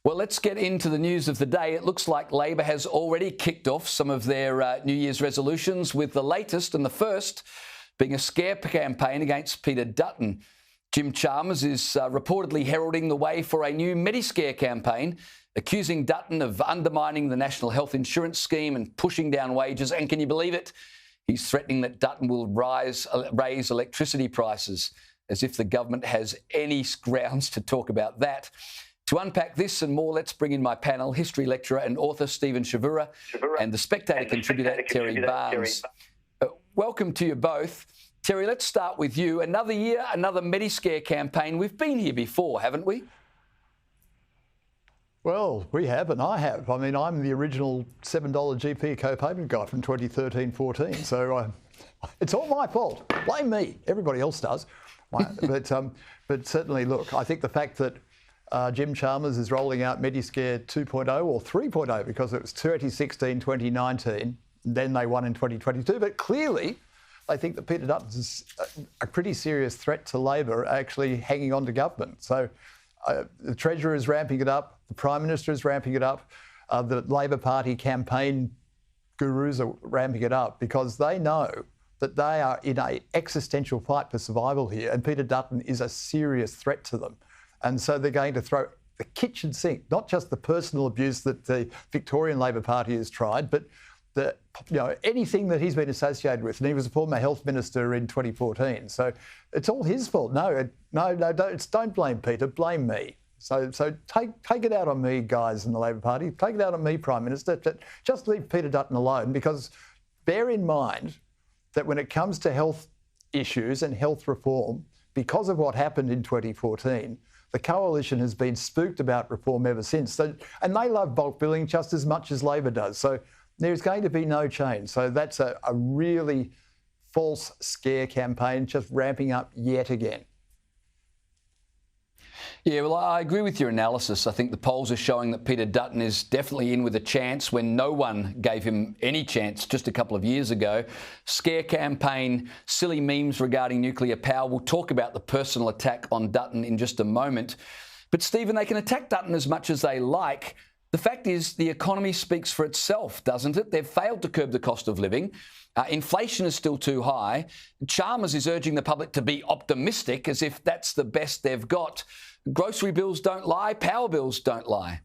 Well, let's get into the news of the day. It looks like Labor has already kicked off some of their New Year's resolutions, with the latest and the first being a scare campaign against Peter Dutton. Jim Chalmers is reportedly heralding the way for a new Mediscare campaign, accusing Dutton of undermining the National Health Insurance Scheme and pushing down wages. And can you believe it? He's threatening that Dutton will raise electricity prices, as if the government has any grounds to talk about that. To unpack this and more, let's bring in my panel, history lecturer and author Stephen Shavura and the Spectator contributor Terry Barnes. Welcome to you both. Terry, let's start with you. Another year, another Mediscare campaign. We've been here before, haven't we? Well, we have, and I have. I mean, I'm the original $7 GP co-payment guy from 2013-14, so it's all my fault. Blame me. Everybody else does. But certainly, look, I think the fact that Jim Chalmers is rolling out Mediscare 2.0 or 3.0, because it was 2016, 2019, then they won in 2022. But clearly, I think that Peter Dutton is a pretty serious threat to Labor actually hanging on to government. So the Treasurer is ramping it up, the Prime Minister is ramping it up, the Labor Party campaign gurus are ramping it up, because they know that they are in an existential fight for survival here, and Peter Dutton is a serious threat to them. And so they're going to throw the kitchen sink, not just the personal abuse that the Victorian Labor Party has tried, but anything that he's been associated with. And he was a former health minister in 2014. So it's all his fault. No, don't blame Peter, blame me. So take it out on me, guys in the Labor Party. Take it out on me, Prime Minister. Just leave Peter Dutton alone, because bear in mind that when it comes to health issues and health reform, because of what happened in 2014, the Coalition has been spooked about reform ever since. And they love bulk billing just as much as Labor does. So there's going to be no change. So that's a really false scare campaign, just ramping up yet again. Yeah, well, I agree with your analysis. I think the polls are showing that Peter Dutton is definitely in with a chance when no one gave him any chance just a couple of years ago. Scare campaign, silly memes regarding nuclear power. We'll talk about the personal attack on Dutton in just a moment. But, Stephen, they can attack Dutton as much as they like. The fact is the economy speaks for itself, doesn't it? They've failed to curb the cost of living. Inflation is still too high. Chalmers is urging the public to be optimistic, as if that's the best they've got. Grocery bills don't lie, power bills don't lie.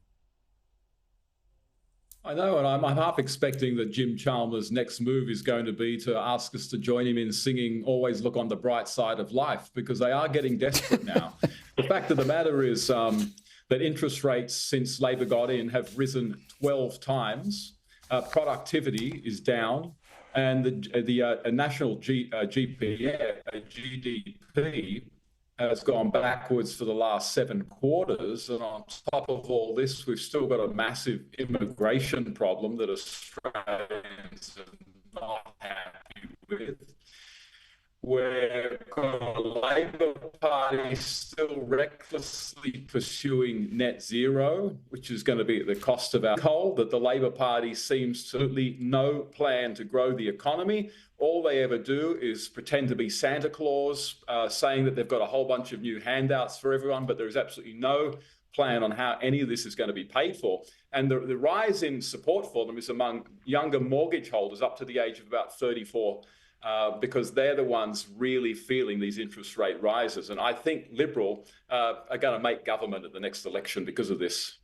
I know, and I'm half expecting that Jim Chalmers' next move is going to be to ask us to join him in singing "Always Look on the Bright Side of Life," because they are getting desperate now. The fact of the matter is that interest rates since Labor got in have risen 12 times. Productivity is down, and the national GDP has gone backwards for the last 7 quarters. And on top of all this, we've still got a massive immigration problem that Australians are not happy with. We've got a Labor Party still recklessly pursuing net zero, which is going to be at the cost of our coal, that the Labor Party seems to absolutely no plan to grow the economy. All they ever do is pretend to be Santa Claus, saying that they've got a whole bunch of new handouts for everyone, but there is absolutely no plan on how any of this is going to be paid for. And the rise in support for them is among younger mortgage holders up to the age of about 34, because they're the ones really feeling these interest rate rises. And I think Liberal are going to make government at the next election because of this.